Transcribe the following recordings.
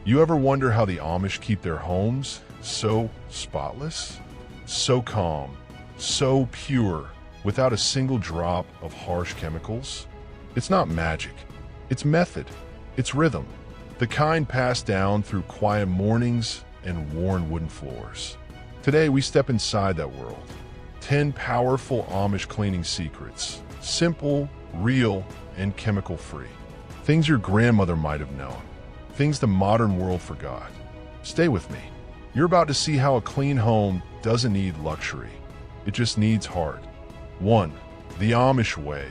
You ever wonder how the Amish keep their homes so spotless, so calm, so pure, without a single drop of harsh chemicals? It's not magic. It's method. It's rhythm. The kind passed down through quiet mornings and worn wooden floors. Today, we step inside that world. 10 powerful Amish cleaning secrets. Simple, real, and chemical-free. Things your grandmother might have known. Things the modern world forgot. Stay with me. You're about to see how a clean home doesn't need luxury. It just needs heart. 1. The Amish way.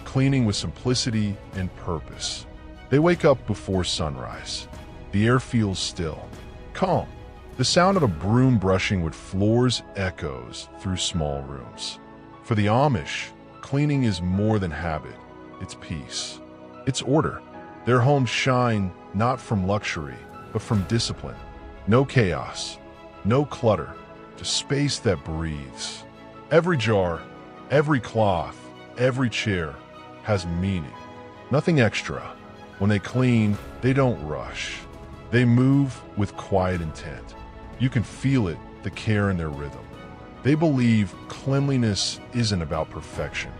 Cleaning with simplicity and purpose. They wake up before sunrise. The air feels still, calm. The sound of a broom brushing wood floors echoes through small rooms. For the Amish, cleaning is more than habit. It's peace. It's order. Their homes shine not from luxury, but from discipline. No chaos, no clutter, just space that breathes. Every jar, every cloth, every chair has meaning. Nothing extra. When they clean, they don't rush. They move with quiet intent. You can feel it, the care in their rhythm. They believe cleanliness isn't about perfection.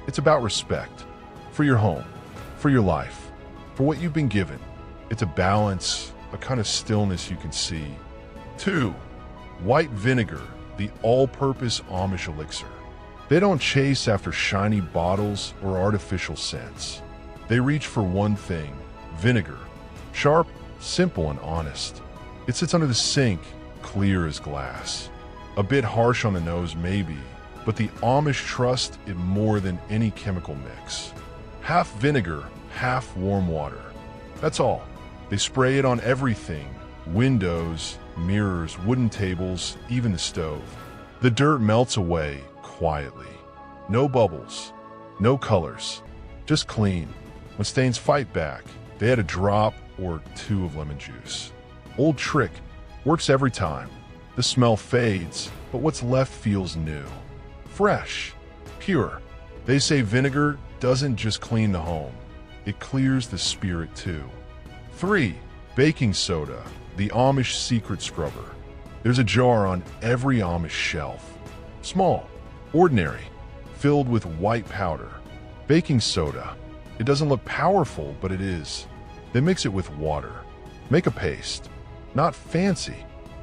It's about respect. For your home, for your life, for what you've been given. It's a balance, a kind of stillness you can see. 2. White vinegar, the all-purpose Amish elixir. They don't chase after shiny bottles or artificial scents. They reach for one thing, vinegar. Sharp, simple, and honest. It sits under the sink, clear as glass. A bit harsh on the nose, maybe, but the Amish trust it more than any chemical mix. Half vinegar, half warm water. That's all. They spray it on everything. Windows, mirrors, wooden tables, even the stove. The dirt melts away quietly. No bubbles, no colors, just clean. When stains fight back, they add a drop or 2 of lemon juice. Old trick, works every time. The smell fades, but what's left feels new. Fresh, pure. They say vinegar doesn't just clean the home, it clears the spirit too. 3. Baking soda, the Amish secret scrubber. There's a jar on every Amish shelf. Small, ordinary, filled with white powder. Baking soda. It doesn't look powerful, but it is. They mix it with water. Make a paste. Not fancy,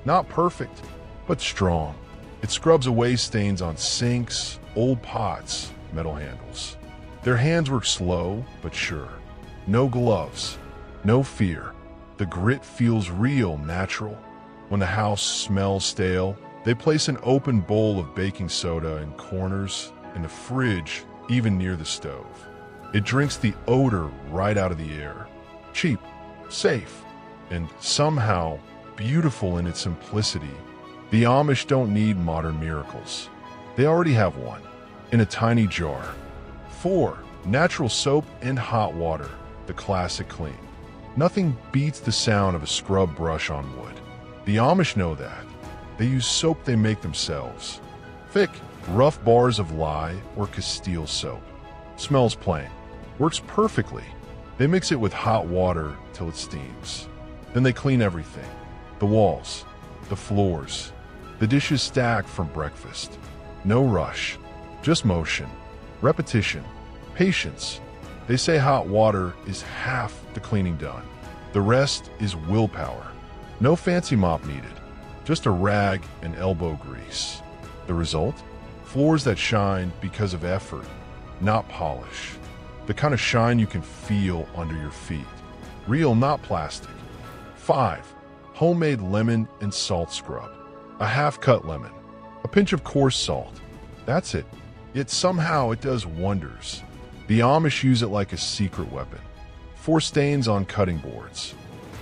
not perfect, but strong. It scrubs away stains on sinks, old pots, metal handles. Their hands work slow, but sure. No gloves, no fear. The grit feels real, natural. When the house smells stale, they place an open bowl of baking soda in corners, in the fridge, even near the stove. It drinks the odor right out of the air. Cheap, safe, and somehow beautiful in its simplicity. The Amish don't need modern miracles. They already have one, in a tiny jar. 4. Natural soap and hot water, the classic clean. Nothing beats the sound of a scrub brush on wood. The Amish know that. They use soap they make themselves. Thick, rough bars of lye or Castile soap. Smells plain. Works perfectly. They mix it with hot water till it steams. Then they clean everything. The walls, the floors, the dishes stacked from breakfast. No rush, just motion, repetition, patience. They say hot water is half the cleaning done. The rest is willpower. No fancy mop needed, just a rag and elbow grease. The result? Floors that shine because of effort, not polish. The kind of shine you can feel under your feet. Real, not plastic. 5. Homemade lemon and salt scrub. A half-cut lemon. A pinch of coarse salt. That's it. Yet somehow it does wonders. The Amish use it like a secret weapon. For stains on cutting boards.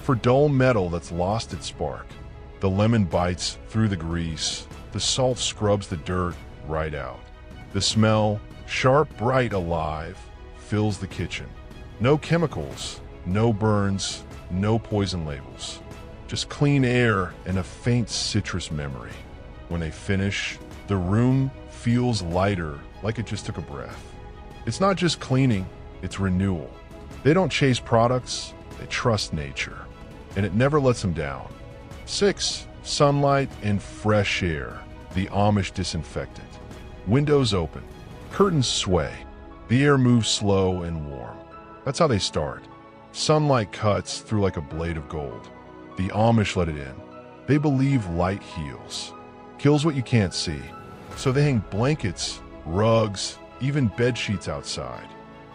For dull metal that's lost its spark. The lemon bites through the grease. The salt scrubs the dirt right out. The smell, sharp, bright, alive, fills the kitchen. No chemicals, no burns, no poison labels. Just clean air and a faint citrus memory. When they finish, the room feels lighter, like it just took a breath. It's not just cleaning, it's renewal. They don't chase products, they trust nature. and it never lets them down. 6. Sunlight and fresh air. The Amish disinfectant. Windows open. Curtains sway. The air moves slow and warm. That's how they start. Sunlight cuts through like a blade of gold. The Amish let it in. They believe light heals. Kills what you can't see. So they hang blankets, rugs, even bed sheets outside.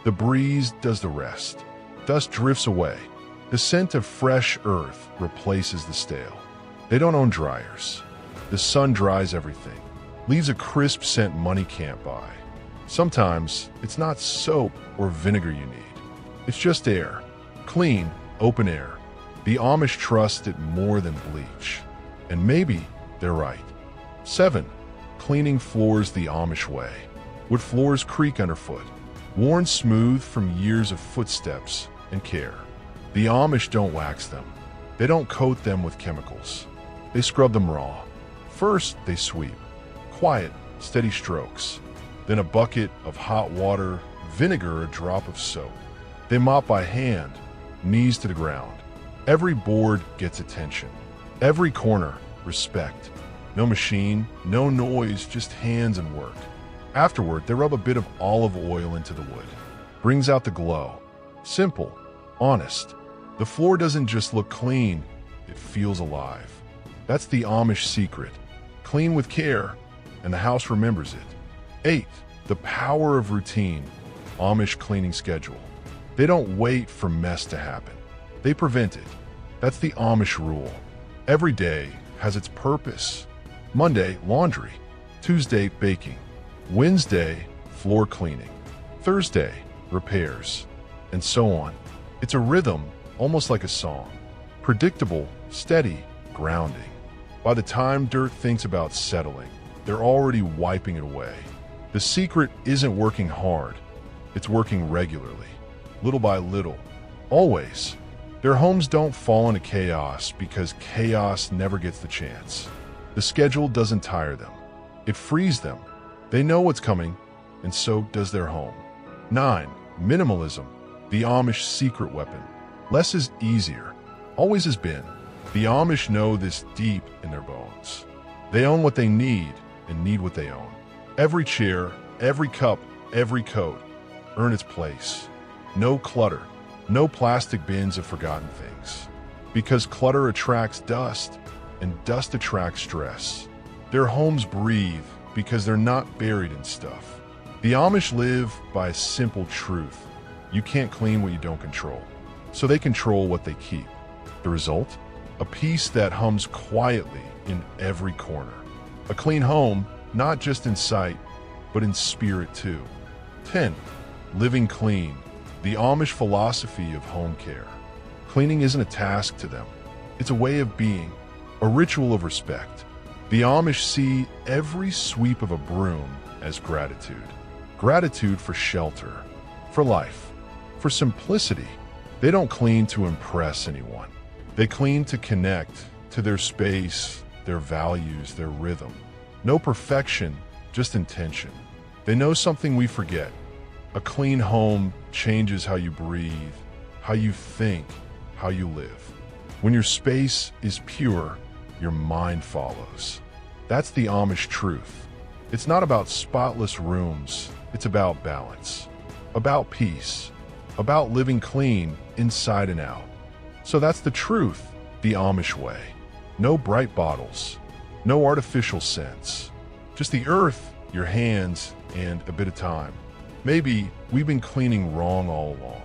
The breeze does the rest. Dust drifts away. The scent of fresh earth replaces the stale. They don't own dryers. The sun dries everything. Leaves a crisp scent money can't buy. Sometimes it's not soap or vinegar you need. It's just air. Clean, open air. The Amish trust it more than bleach. And maybe they're right. 7. Cleaning floors the Amish way. Wood floors creak underfoot, worn smooth from years of footsteps and care. The Amish don't wax them. They don't coat them with chemicals. They scrub them raw. First, they sweep. Quiet, steady strokes. Then a bucket of hot water, vinegar, a drop of soap. They mop by hand, knees to the ground. Every board gets attention. Every corner, respect. No machine, no noise, just hands and work. Afterward, they rub a bit of olive oil into the wood. Brings out the glow. Simple, honest. The floor doesn't just look clean, it feels alive. That's the Amish secret. Clean with care, and the house remembers it. 8. The power of routine. Amish cleaning schedule. They don't wait for mess to happen. They prevent it. That's the Amish rule. Every day has its purpose. Monday, laundry. Tuesday, baking. Wednesday, floor cleaning. Thursday, repairs. And so on. It's a rhythm, almost like a song. Predictable, steady, grounding. By the time dirt thinks about settling, they're already wiping it away. The secret isn't working hard. It's working regularly, little by little, always. Their homes don't fall into chaos because chaos never gets the chance. The schedule doesn't tire them. It frees them. They know what's coming, and so does their home. 9. Minimalism, the Amish secret weapon. Less is easier. Always has been. The Amish know this deep in their bones. They own what they need and need what they own. Every chair, every cup, every coat, earn its place. No clutter, no plastic bins of forgotten things. Because clutter attracts dust, and dust attracts stress. Their homes breathe because they're not buried in stuff. The Amish live by a simple truth. You can't clean what you don't control. So they control what they keep. The result? A peace that hums quietly in every corner. A clean home, not just in sight, but in spirit too. 10. Living clean, the Amish philosophy of home care. Cleaning isn't a task to them. It's a way of being, a ritual of respect. The Amish see every sweep of a broom as gratitude. Gratitude for shelter, for life, for simplicity. They don't clean to impress anyone. They clean to connect to their space, their values, their rhythm. No perfection, just intention. They know something we forget. A clean home changes how you breathe, how you think, how you live. When your space is pure, your mind follows. That's the Amish truth. It's not about spotless rooms. It's about balance, about peace, about living clean inside and out. So that's the truth, the Amish way. No bright bottles, no artificial scents. Just the earth, your hands, and a bit of time. Maybe we've been cleaning wrong all along.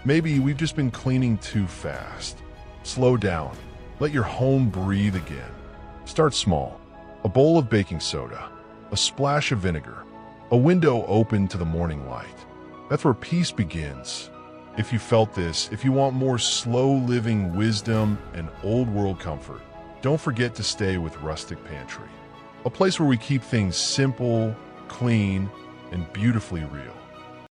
Maybe we've just been cleaning too fast. Slow down. Let your home breathe again. Start small. A bowl of baking soda, a splash of vinegar, a window open to the morning light. That's where peace begins. If you felt this, if you want more slow living wisdom and old world comfort, don't forget to stay with Rustic Pantry, a place where we keep things simple, clean, and beautifully real.